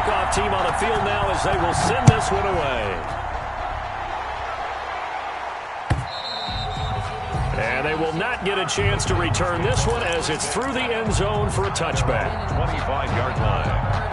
kickoff team on the field now as they will send this one away. And they will not get a chance to return this one as it's through the end zone for a touchback. 25-yard line.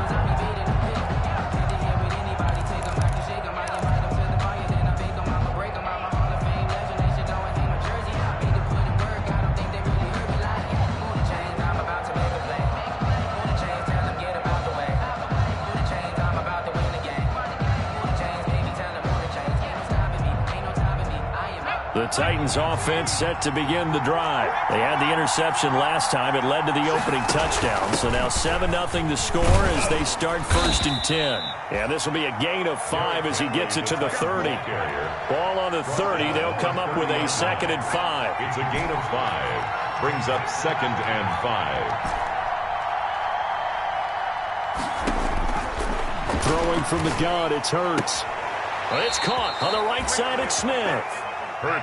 The Titans offense set to begin the drive. They had the interception last time. It led to the opening touchdown. So now 7-0 to score as they start 1st and 10. Yeah, this will be a gain of 5 as he gets it to the 30. Ball on the 30. They'll come up with a 2nd and 5. It's a gain of 5. Brings up 2nd and 5. Throwing from the gun, it's Hurts. It's caught on the right side. It's Smith.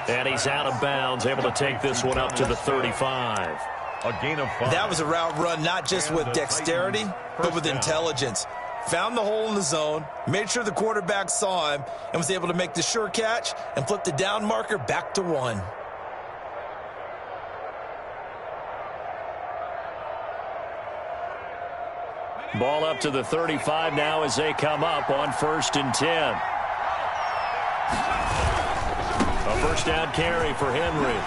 And he's out of bounds, able to take this one up to the 35. A gain of 5. That was a route run not just with dexterity, but with intelligence. Found the hole in the zone, made sure the quarterback saw him, and was able to make the sure catch and flip the down marker back to 1. Ball up to the 35 now as they come up on 1st and 10. A first down carry for Henry.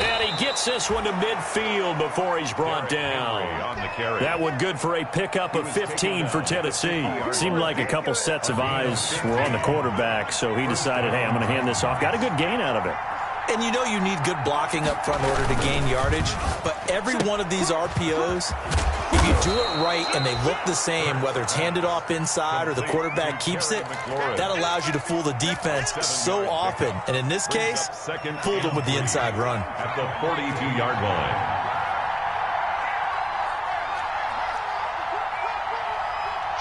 And he gets this one to midfield before he's brought down. That one good for a pickup of 15 for Tennessee. Seemed like a couple sets of eyes were on the quarterback, so he decided, hey, I'm going to hand this off. Got a good gain out of it. And you know you need good blocking up front in order to gain yardage, but every one of these RPOs, if you do it right and they look the same, whether it's handed off inside or the quarterback keeps it, that allows you to fool the defense so often. And in this case, fooled them with the inside run. At the 42-yard line.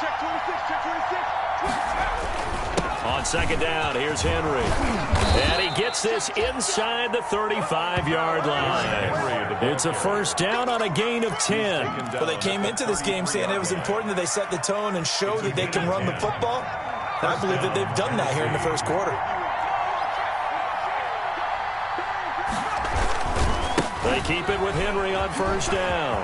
Check 26, check 26. On 2nd down, here's Henry. And he gets this inside the 35-yard line. It's a first down on a gain of 10. Well, they came into this game saying it was important that they set the tone and show that they can run the football. And I believe that they've done that here in the first quarter. They keep it with Henry on 1st down.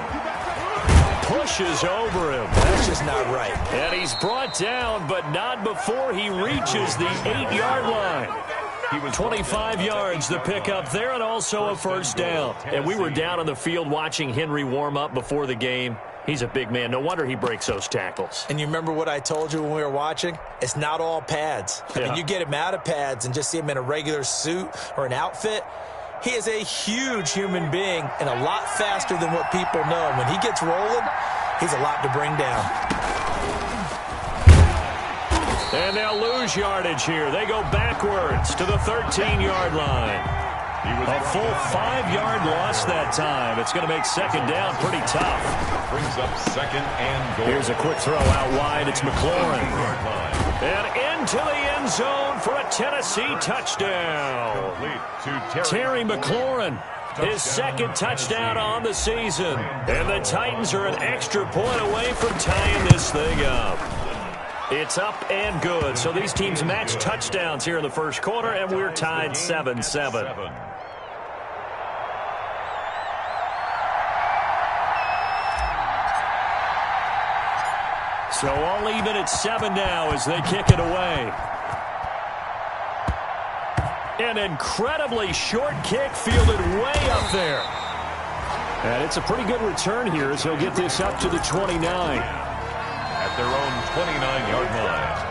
Pushes over him. That's just not right. And he's brought down, but not before he reaches the 8-yard line. 25 yards the pickup there, and also a first down. And we were down on the field watching Henry warm up before the game. He's a big man. No wonder he breaks those tackles. And you remember what I told you when we were watching? It's not all pads. I mean, you get him out of pads and just see him in a regular suit or an outfit. He is a huge human being and a lot faster than what people know. When he gets rolling, he's a lot to bring down. And they'll lose yardage here. They go backwards to the 13-yard line. A full 5-yard loss that time. It's going to make 2nd down pretty tough. Brings up 2nd and goal. Here's a quick throw out wide. It's McLaurin. And into the end zone for a Tennessee touchdown. Terry McLaurin, his 2nd touchdown on the season. And the Titans are an extra point away from tying this thing up. It's up and good. So these teams match touchdowns here in the first quarter, and we're tied 7-7. So all even at 7 now as they kick it away. An incredibly short kick fielded way up there. And it's a pretty good return here as he'll get this up to the 29. At their own 29-yard line.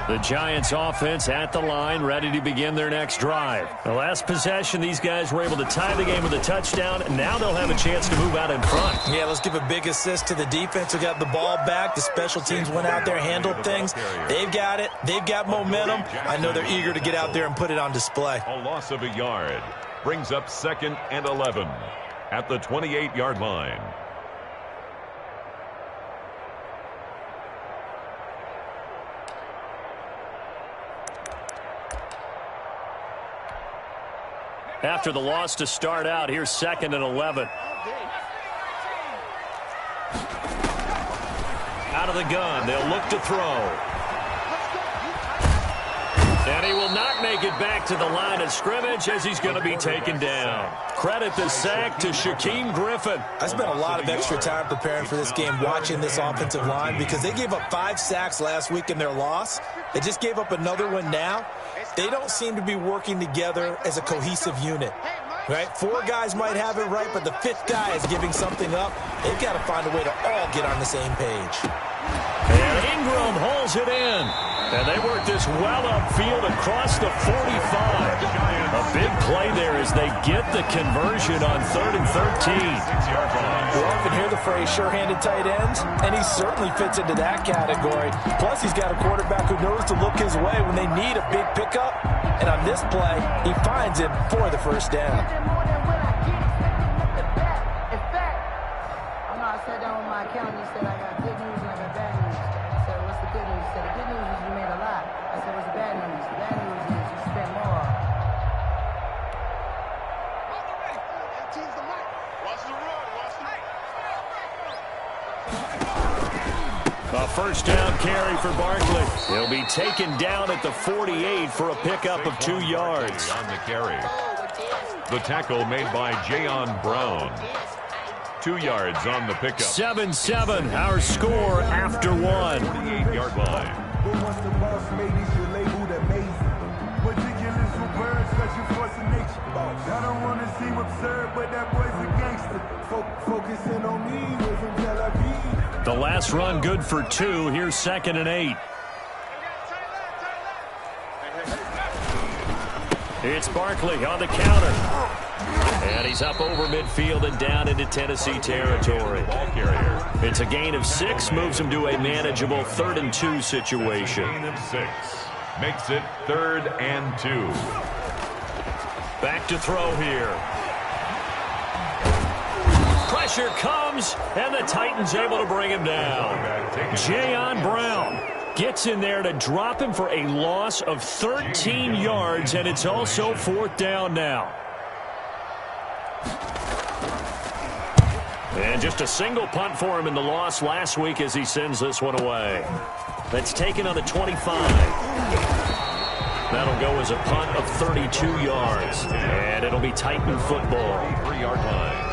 The Giants offense at the line, ready to begin their next drive. The last possession, these guys were able to tie the game with a touchdown, and now they'll have a chance to move out in front. Yeah, let's give a big assist to the defense who got the ball back. The special teams went out there, handled things. They've got it. They've got momentum. I know they're eager to get out there and put it on display. A loss of a yard brings up 2nd and 11 at the 28-yard line. After the loss to start out, here's 2nd and 11. Out of the gun, they'll look to throw. And he will not make it back to the line of scrimmage as he's going to be taken down. Credit the sack to Shaquem Griffin. I spent a lot of extra time preparing for this game, watching this offensive line, because they gave up 5 sacks last week in their loss. They just gave up another one now. They don't seem to be working together as a cohesive unit. Right? 4 guys might have it right, but the 5th guy is giving something up. They've got to find a way to all get on the same page. And Ingram holds it in. And they work this well upfield across the 45. A big play there as they get the conversion on 3rd and 13. We often hear the phrase sure-handed tight ends, and he certainly fits into that category. Plus, he's got a quarterback who knows to look his way when they need a big pickup. And on this play, he finds him for the first down. I sat down with my accountant. He said, I got good news and I got bad news. I said, what's the good news? He said, the good news is you made a lot. I said, what's the bad news? The bad news is you spent more. A first down carry for Barkley. He'll be taken down at the 48 for a pickup of 2 yards. On the carry. The tackle made by Jayon Brown. 2 yards on the pickup. 7-7, our score after 1. 48-yard line. But once the boss made these, you labeled amazing. Ridiculous with words, such a force of nature. I don't want to seem absurd, but that boy's a gangster. Focusing on me, we're from Tel Aviv. The last run good for 2. Here's 2nd and 8. It's Barkley on the counter. And he's up over midfield and down into Tennessee territory. Ball carrier. It's a gain of 6, moves him to a manageable 3rd and 2 situation. Gain of 6. Makes it 3rd and 2. Back to throw here. Pressure comes, and the Titans able to bring him down. Jayon Brown gets in there to drop him for a loss of 13 yards, and it's also 4th down now. And just a single punt for him in the loss last week as he sends this one away. That's taken on the 25. That'll go as a punt of 32 yards. And it'll be Titan football. 3-yard line.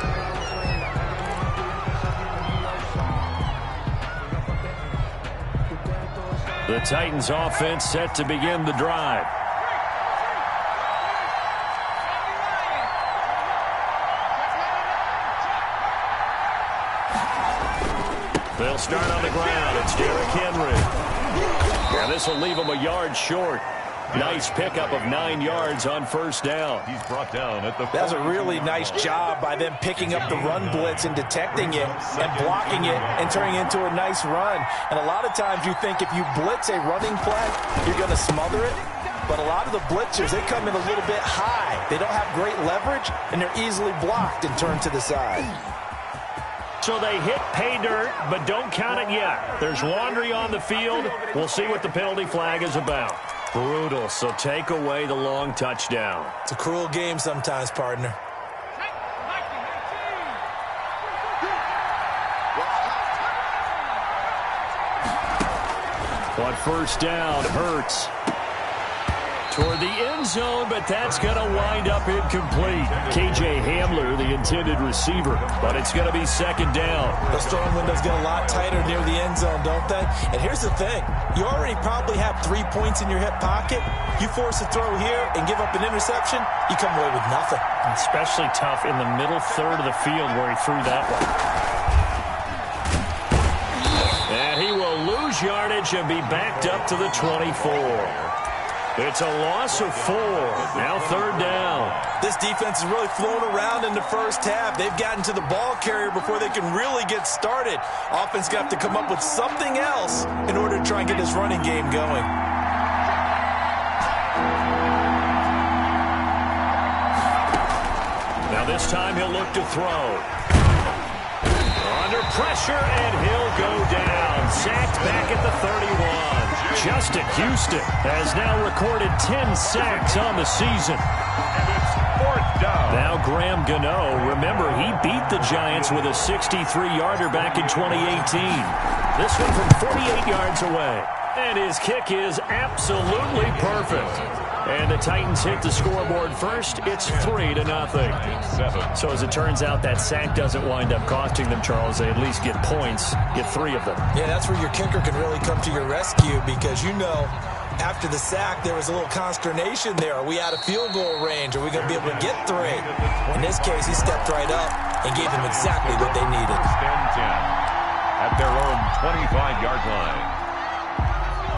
The Titans offense set to begin the drive. They'll start on the ground. It's Derrick Henry. And this will leave him a yard short. Nice pickup of 9 yards on first down. He's brought down at the... That's a really nice job by them picking up the run blitz and detecting it and blocking it and turning it into a nice run. And a lot of times you think if you blitz a running play, you're going to smother it. But a lot of the blitzers, they come in a little bit high. They don't have great leverage, and they're easily blocked and turned to the side. So they hit pay dirt, but don't count it yet. There's laundry on the field. We'll see what the penalty flag is about. Brutal, so take away the long touchdown. It's a cruel game sometimes, partner. On first down, Hurts toward the end zone, but that's going to wind up incomplete. K.J. Hamler, the intended receiver, but it's going to be 2nd down. Those throwing windows get a lot tighter near the end zone, don't they? And here's the thing. You already probably have 3 points in your hip pocket. You force a throw here and give up an interception, you come away with nothing. Especially tough in the middle third of the field where he threw that one. And he will lose yardage and be backed up to the 24. It's a loss of 4. Now 3rd down. This defense is really flown around in the first half. They've gotten to the ball carrier before they can really get started. Offense going to have to come up with something else in order to try and get this running game going. Now this time he'll look to throw. Under pressure, and he'll go down. Sacked back at the 31. Justin Houston has now recorded 10 sacks on the season. And it's 4th Graham Gano. Remember, he beat the Giants with a 63-yarder back in 2018. This one from 48 yards away. And his kick is absolutely perfect. And the Titans hit the scoreboard first. It's 3-0. So as it turns out, that sack doesn't wind up costing them, Charles. They at least get points, get 3 of them. Yeah, that's where your kicker can really come to your rescue because, you know, after the sack, there was a little consternation there. Are we out of field goal range? Are we going to be able to get 3? In this case, he stepped right up and gave them exactly what they needed. 10 at their own 25-yard line.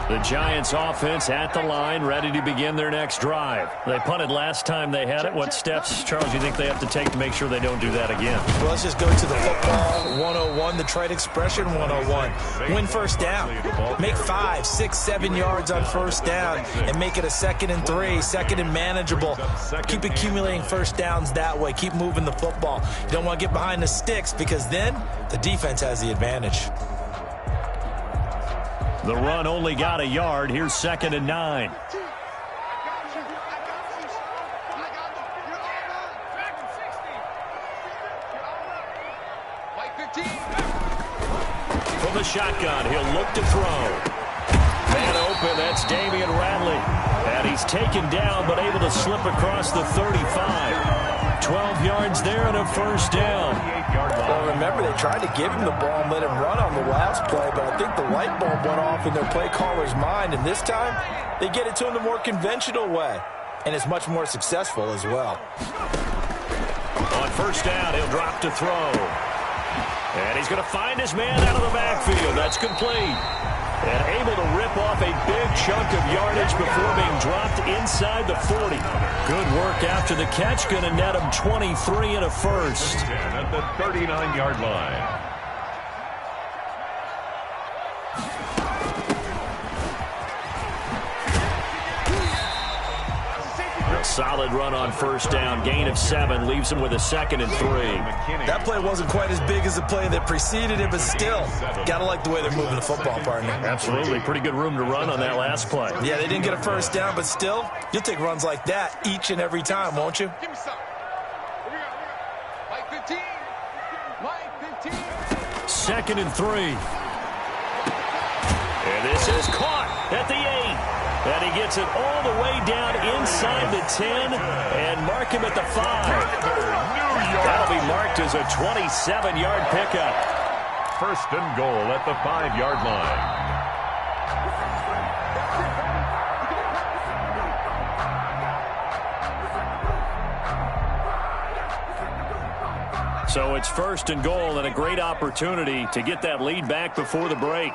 The Giants offense at the line, ready to begin their next drive. They punted last time they had it. What steps, Charles, do you think they have to take to make sure they don't do that again? Well, let's just go to the football 101, the trite expression 101. Win first down. Make 5, 6, 7 yards on first down and make it a 2nd and 3, 2nd and manageable. Keep accumulating first downs that way. Keep moving the football. You don't want to get behind the sticks because then the defense has the advantage. The run only got a yard. Here's 2nd and 9. From the shotgun, he'll look to throw. Man open, that's Damian Radley. And he's taken down, but able to slip across the 35. 12 yards there and a first down. Well, remember, they tried to give him the ball and let him run on the last play, but I think the light bulb went off in their play caller's mind, and this time they get it to him the more conventional way, and it's much more successful as well. On first down, he'll drop to throw. And he's going to find his man out of the backfield. That's complete. And able to rip off a big chunk of yardage before being dropped inside the 40. Good work after the catch. Going to net him 23 and a first. At the 39-yard line. A solid run on first down. Gain of 7 leaves him with a 2nd and 3. That play wasn't quite as big as the play that preceded it, but still, got to like the way they're moving the football, partner. Absolutely. Pretty good room to run on that last play. Yeah, they didn't get a first down, but still, you'll take runs like that each and every time, won't you? Give me some. Mike 15. Mike 15. 2nd and 3. And this is caught at the 8. And he gets it all the way down inside the 10 and mark him at the 5. That'll be marked as a 27-yard pickup. 1st and goal at the 5-yard line. So it's 1st and goal and a great opportunity to get that lead back before the break.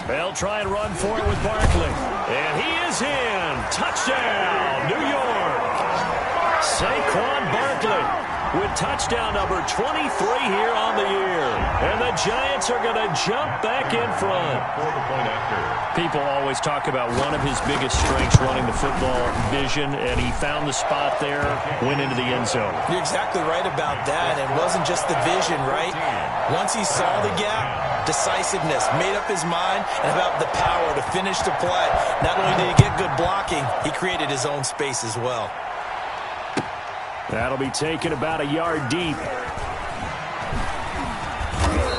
They'll try and run for it with Barkley. And he is in. Touchdown, New York. Saquon Barkley with touchdown number 23 here on the year. And the Giants are going to jump back in front. People always talk about one of his biggest strengths running the football, vision, and he found the spot there, went into the end zone. You're exactly right about that. It wasn't just the vision, right? Once he saw the gap, decisiveness, made up his mind, and about the power to finish the play. Not only did he get good blocking, he created his own space as well. That'll be taken about a yard deep.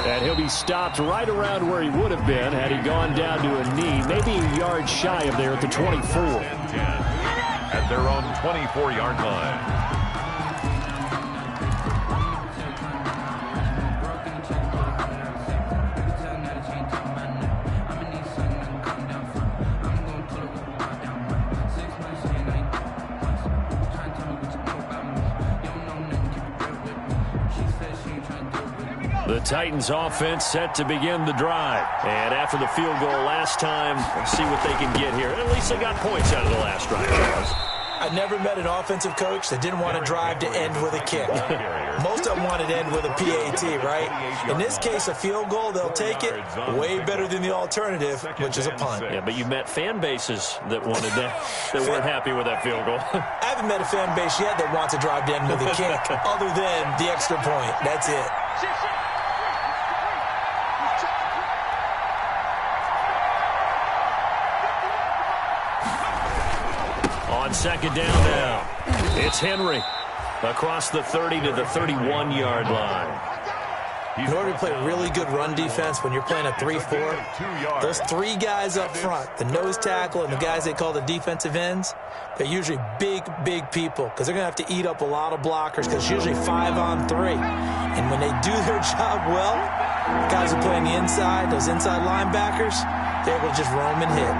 And he'll be stopped right around where he would have been had he gone down to a knee, maybe a yard shy of there at the 24. At their own 24-yard line. The Titans offense set to begin the drive. And after the field goal last time, let's see what they can get here. At least they got points out of the last drive. I never met an offensive coach that didn't want to drive to end with a kick. Most of them wanted to end with a PAT, right? In this case, a field goal, they'll take it. Way better than the alternative, which is a punt. Yeah, but you met fan bases that wanted that, that weren't happy with that field goal. I haven't met a fan base yet that wants to drive to end with a kick, other than the extra point. That's it. On second down now, it's Henry across the 30 to the 31-yard line. In order to play really good run defense when you're playing a 3-4, those three guys up front, the nose tackle and the guys they call the defensive ends, they're usually big, big people because they're going to have to eat up a lot of blockers because it's usually 5-on-3. And when they do their job well, guys who play on the inside, those inside linebackers, they're able to just roam and hit.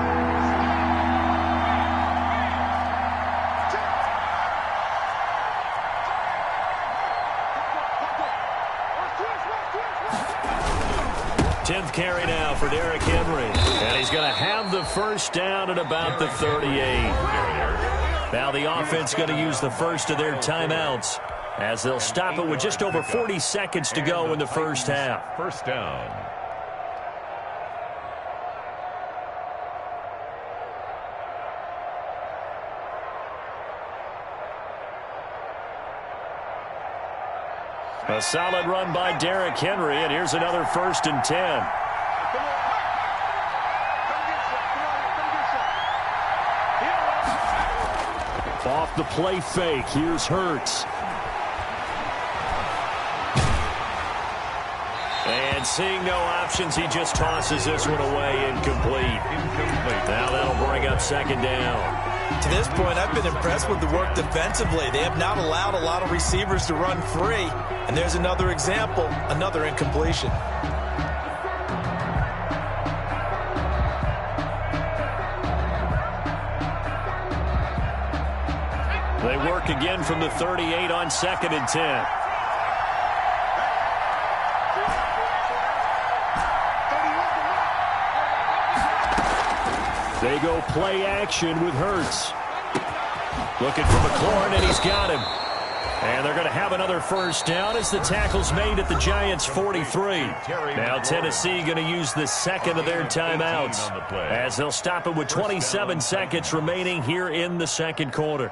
10th carry now for Derrick Henry. And he's going to have the first down at about the 38. Now the offense going to use the first of their timeouts as they'll stop it with just over 40 seconds to go in the first half. First down. A solid run by Derrick Henry, and here's another 1st and 10. Off the play fake, here's Hurts. And seeing no options, he just tosses this one away, incomplete. Now that'll bring up second down. To this point, I've been impressed with the work defensively. They have not allowed a lot of receivers to run free. And there's another example, another incompletion. They work again from the 38 on 2nd and 10. They go play action with Hurts. Looking for McLaurin, and he's got him. And they're going to have another first down as the tackle's made at the Giants' 43. Now Tennessee going to use the second of their timeouts as they'll stop it with 27 seconds remaining here in the second quarter.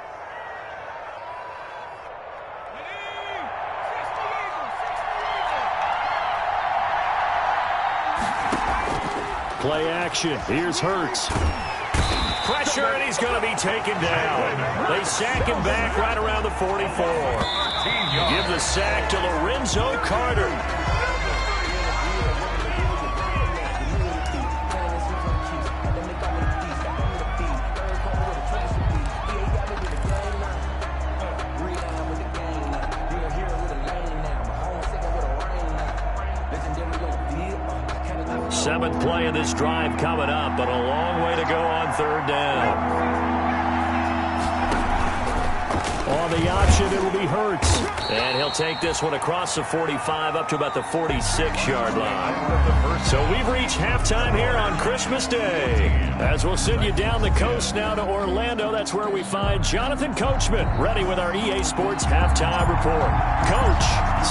Play action. Here's Hurts. Pressure, and he's going to be taken down. They sack him back right around the 44. Give the sack to Lorenzo Carter. Seventh play of this drive coming up, but a long way to go on 3rd down. On the option, it will be Hurts. And he'll take this one across the 45 up to about the 46-yard line. So we've reached halftime here on Christmas Day. As we'll send you down the coast now to Orlando, that's where we find Jonathan Coachman ready with our EA Sports halftime report. Coach,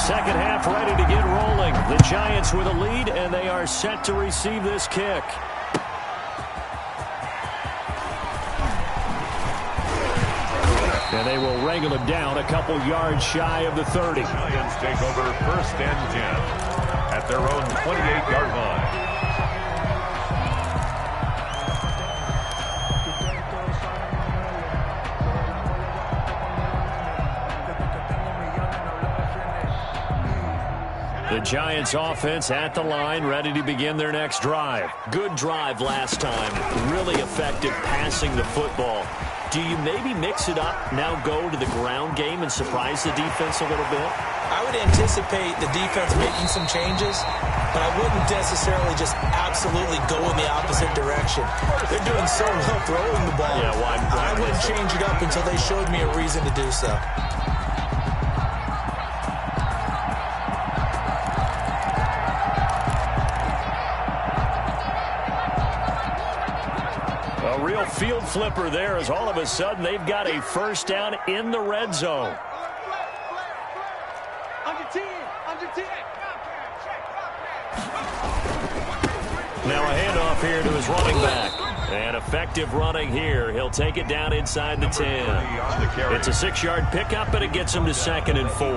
second half ready to get rolling. The Giants with a lead, and they are set to receive this kick. And they will wrangle him down a couple yards shy of the 30. Giants take over 1st and 10 at their own 28-yard line. The Giants offense at the line, ready to begin their next drive. Good drive last time. Really effective passing the football. Do you maybe mix it up, now go to the ground game and surprise the defense a little bit? I would anticipate the defense making some changes, but I wouldn't necessarily just absolutely go in the opposite direction. They're doing so well throwing the ball. Yeah, why I wouldn't change it up until they showed me a reason to do so. A real field flipper there as all of a sudden they've got a first down in the red zone. Under 10. Now a handoff here to his running back. And effective running here. He'll take it down inside the 10. It's a 6-yard pickup, but it gets him to 2nd and 4.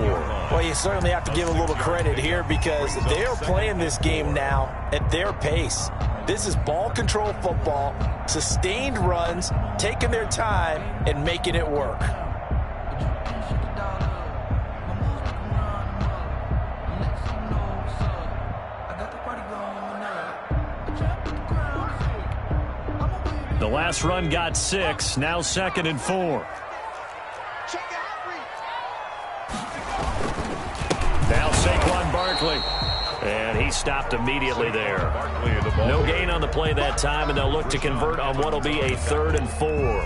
Well, you certainly have to give a little credit here because they're playing this game now at their pace. This is ball control football, sustained runs, taking their time, and making it work. The last run got 6, now 2nd and 4. Now Saquon Barkley. And he stopped immediately there. No gain on the play that time, and they'll look to convert on what will be a 3rd and 4.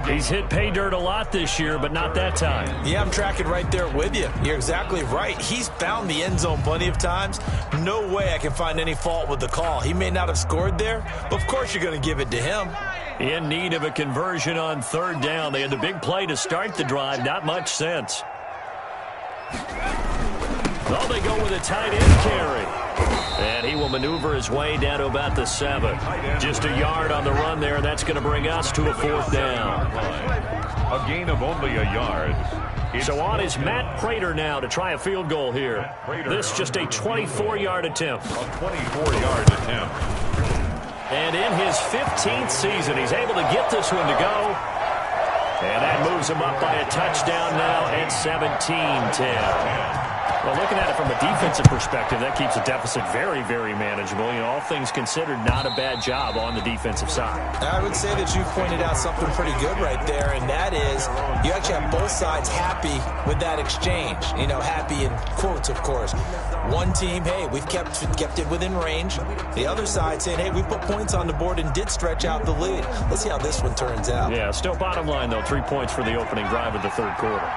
He's hit pay dirt a lot this year, but not that time. Yeah, I'm tracking right there with you. You're exactly right. He's found the end zone plenty of times. No way I can find any fault with the call. He may not have scored there, but of course you're going to give it to him. In need of a conversion on 3rd down. They had the big play to start the drive. Not much sense. Oh, they go with a tight end carry. And he will maneuver his way down to about the 7. Just a yard on the run there, and that's going to bring us to a 4th down. A gain of only a yard. So on is Matt Prater now to try a field goal here. This just a 24-yard attempt. A 24-yard attempt. And in his 15th season, he's able to get this one to go. And that moves him up by a touchdown now at 17-10. Well, looking at it from a defensive perspective, that keeps the deficit very, very manageable. You know, all things considered, not a bad job on the defensive side. I would say that you pointed out something pretty good right there, and that is you actually have both sides happy with that exchange. You know, happy in quotes, of course. One team, hey, we've kept it within range. The other side saying, hey, we put points on the board and did stretch out the lead. Let's see how this one turns out. Yeah, still bottom line, though, 3 points for the opening drive of the 3rd quarter.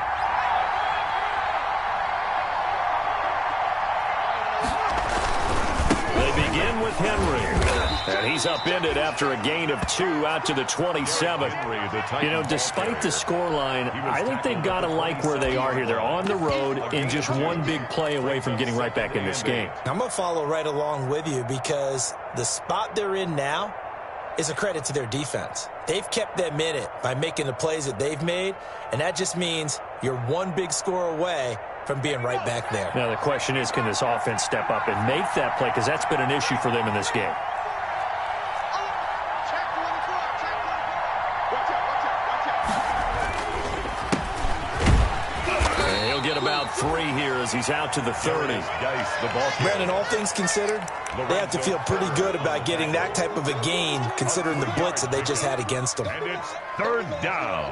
Henry. And he's upended after a gain of 2 out to the 27. You know, despite the scoreline, I think they've got to like where they are here. They're on the road and just one big play away from getting right back in this game. I'm going to follow right along with you because the spot they're in now is a credit to their defense. They've kept them in it by making the plays that they've made, and that just means you're one big score away from being right back there. Now the question is, can this offense step up and make that play? Because that's been an issue for them in this game. And he'll get about 3 here as he's out to the 30. Brandon, all things considered, they have to feel pretty good about getting that type of a gain considering the blitz that they just had against them. And it's 3rd down.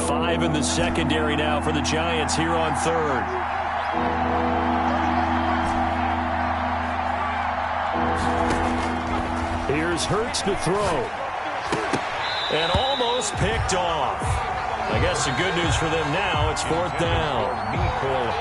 5 in the secondary now for the Giants here on 3rd. Here's Hurts to throw. And almost picked off. I guess the good news for them now, it's 4th down.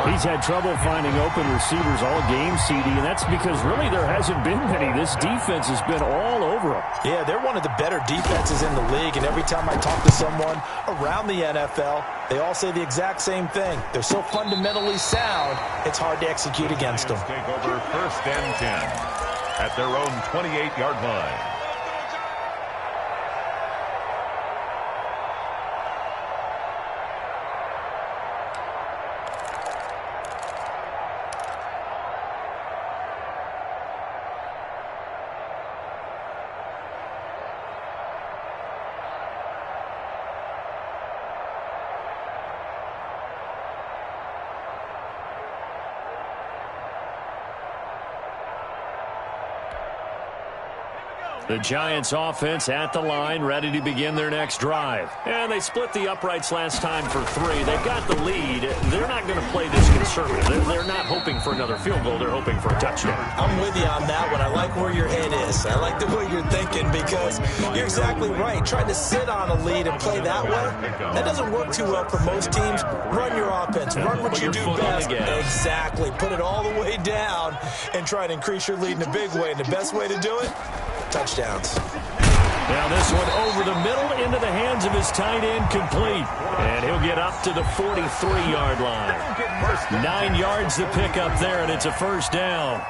He's had trouble finding open receivers all game, CD, and that's because really there hasn't been many. This defense has been all over them. Yeah, they're one of the better defenses in the league, and every time I talk to someone around the NFL, they all say the exact same thing. They're so fundamentally sound, it's hard to execute against them. Take over 1st and 10 at their own 28-yard line. The Giants offense at the line, ready to begin their next drive. And they split the uprights last time for 3. They've got the lead. They're not going to play this conservative. They're not hoping for another field goal. They're hoping for a touchdown. I'm with you on that one. I like where your head is. I like the way you're thinking because you're exactly right. Trying to sit on a lead and play that way, that doesn't work too well for most teams. Run your offense. Run what you do best. Exactly. Put it all the way down and try to increase your lead in a big way. And the best way to do it? Touchdowns. Now this one over the middle into the hands of his tight end, complete. And he'll get up to the 43-yard line. 9 yards to pick up there, and it's a first down.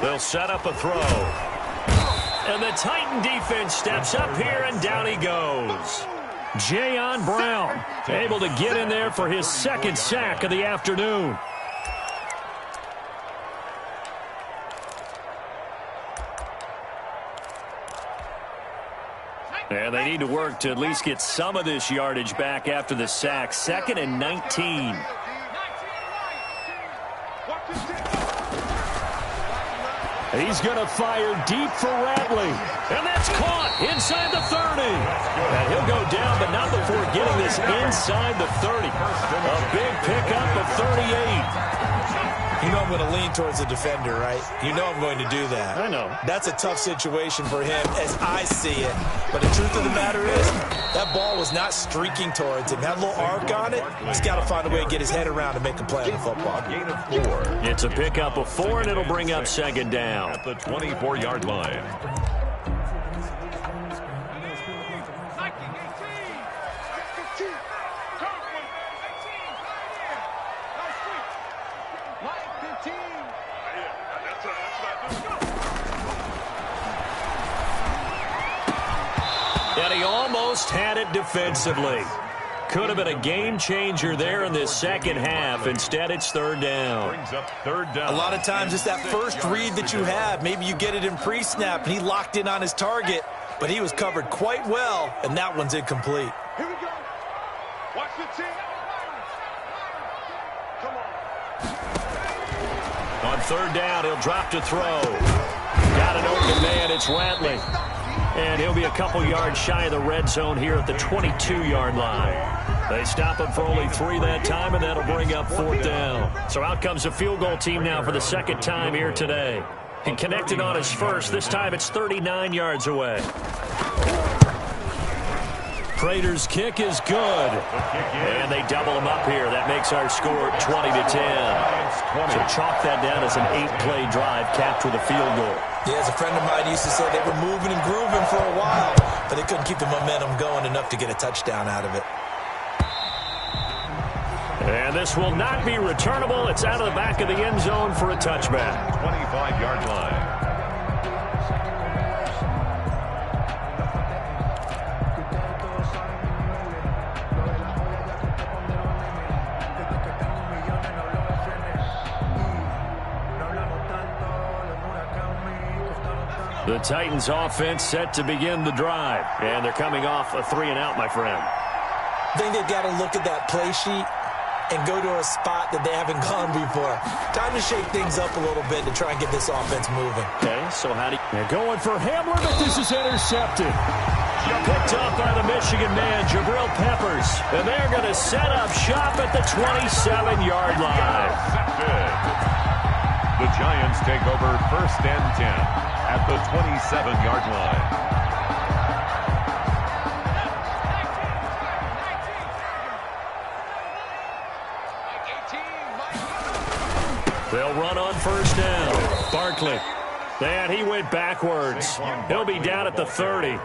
They'll set up a throw. And the Titan defense steps up here, and down he goes. Jayon Brown able to get in there for his second sack of the afternoon. And they need to work to at least get some of this yardage back after the sack. 2nd and 19. He's going to fire deep for Ratley. And that's caught inside the 30. And he'll go down, but not before getting this inside the 30. A big pickup of 38. You know I'm going to lean towards the defender, right? You know I'm going to do that. I know. That's a tough situation for him as I see it. But the truth of the matter is, that ball was not streaking towards him. That little arc on it, he's got to find a way to get his head around and make a play on the football. Gain of 4. It's a pickup of 4, and it'll bring up 2nd down. At the 24-yard line. And he almost had it defensively. Could have been a game changer there in this second half. Instead, it's 3rd down. Brings up 3rd down. A lot of times it's that first read that you have. Maybe you get it in pre-snap, and he locked in on his target, but he was covered quite well, and that one's incomplete. Here we go. Watch the team. Come on. On 3rd down, he'll drop to throw. Got an open man. It's Ratley. And he'll be a couple yards shy of the red zone here at the 22-yard line. They stop him for only 3 that time, and that'll bring up 4th down. So out comes a field goal team now for the 2nd time here today. He connected on his first. This time it's 39 yards away. Prater's kick is good. And they double him up here. That makes our score 20-10. So chalk that down as an 8-play drive capped with a field goal. Yeah, as a friend of mine used to say, they were moving and grooving for a while, but they couldn't keep the momentum going enough to get a touchdown out of it. And this will not be returnable. It's out of the back of the end zone for a touchback. 25-yard line. The Titans offense set to begin the drive. And they're coming off a 3-and-out, my friend. I think they've got to look at that play sheet and go to a spot that they haven't gone before. Time to shake things up a little bit to try and get this offense moving. Okay, so how do you... They're going for Hamler, but this is intercepted. Picked up by the Michigan man, Jabril Peppers. And they're going to set up shop at the 27-yard line. The Giants take over 1st and 10 at the 27-yard line. They'll run on 1st down. Barkley. And he went backwards. He'll be down at the 30.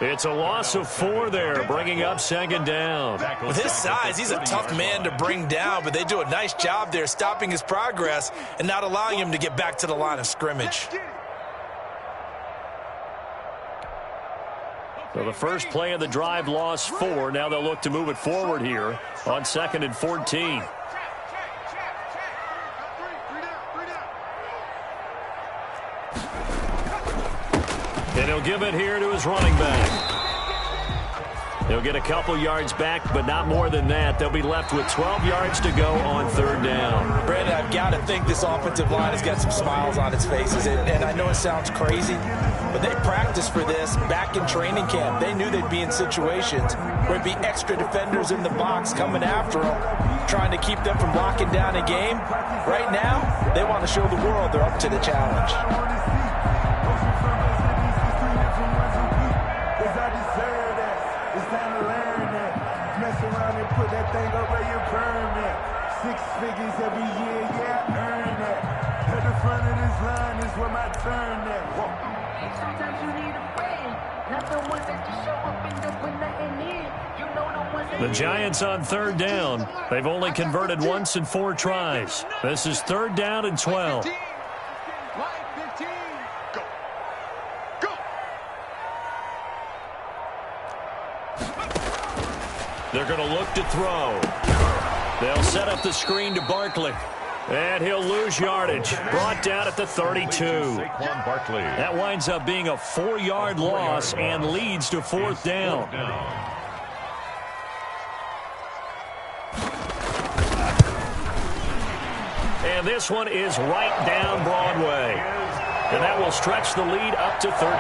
It's a loss of 4 there, bringing up 2nd down. With his size, he's a tough man to bring down, but they do a nice job there stopping his progress and not allowing him to get back to the line of scrimmage. So the first play of the drive lost 4. Now they'll look to move it forward here on 2nd and 14. And he'll give it here to his running back. He'll get a couple yards back, but not more than that. They'll be left with 12 yards to go on third down. Brandon, I've got to think this offensive line has got some smiles on its faces. And I know it sounds crazy, but they practiced for this back in training camp. They knew they'd be in situations where it'd be extra defenders in the box coming after them, trying to keep them from locking down a game. Right now, they want to show the world they're up to the challenge. Put that thing up where you burn that. 6 figures every year, yeah, earn that. At the front of this line is where my turn at. Sometimes you need a friend, not the ones that just show up and don't put nothing in. You know the ones that... The Giants on third down. They've only converted once in 4 tries. This is third down and 12. They're going to look to throw. They'll set up the screen to Barkley. And he'll lose yardage. Brought down at the 32. Saquon Barkley. That winds up being a 4-yard loss and leads to fourth down. And this one is right down Broadway. And that will stretch the lead up to 13.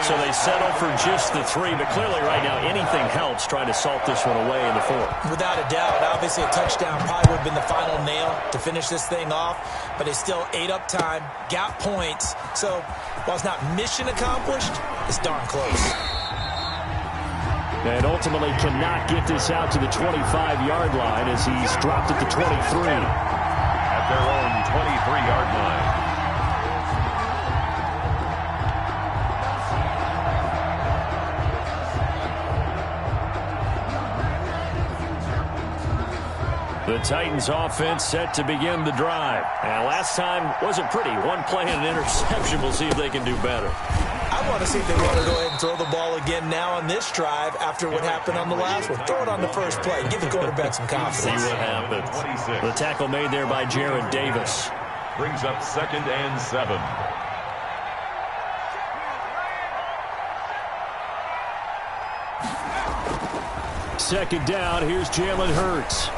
So they settle for just the 3. But clearly right now anything helps trying to salt this one away in the 4th. Without a doubt, obviously a touchdown probably would have been the final nail to finish this thing off. But they still ate up time, got points. So while it's not mission accomplished, it's darn close. And ultimately cannot get this out to the 25-yard line as he's dropped at the 23. At their own 23-yard line. The Titans offense set to begin the drive. And last time wasn't pretty. One play and an interception. We'll see if they can do better. I want to see if they want to go ahead and throw the ball again now on this drive after what happened on the last one. Throw it on the first play. Give the quarterback some confidence. See what happens. The tackle made there by Jared Davis. Brings up 2nd and 7. Second down. Here's Jalen Hurts.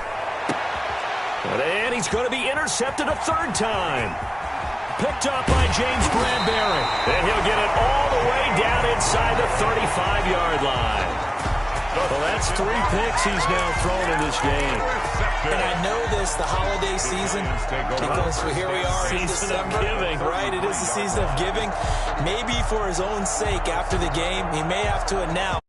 And he's going to be intercepted a 3rd time. Picked up by James Bradbury. And he'll get it all the way down inside the 35-yard line. Well, that's 3 picks he's now thrown in this game. And I know this, the holiday season, because here we are in December. Giving. Right, it is the season of giving. Maybe for his own sake after the game, he may have to announce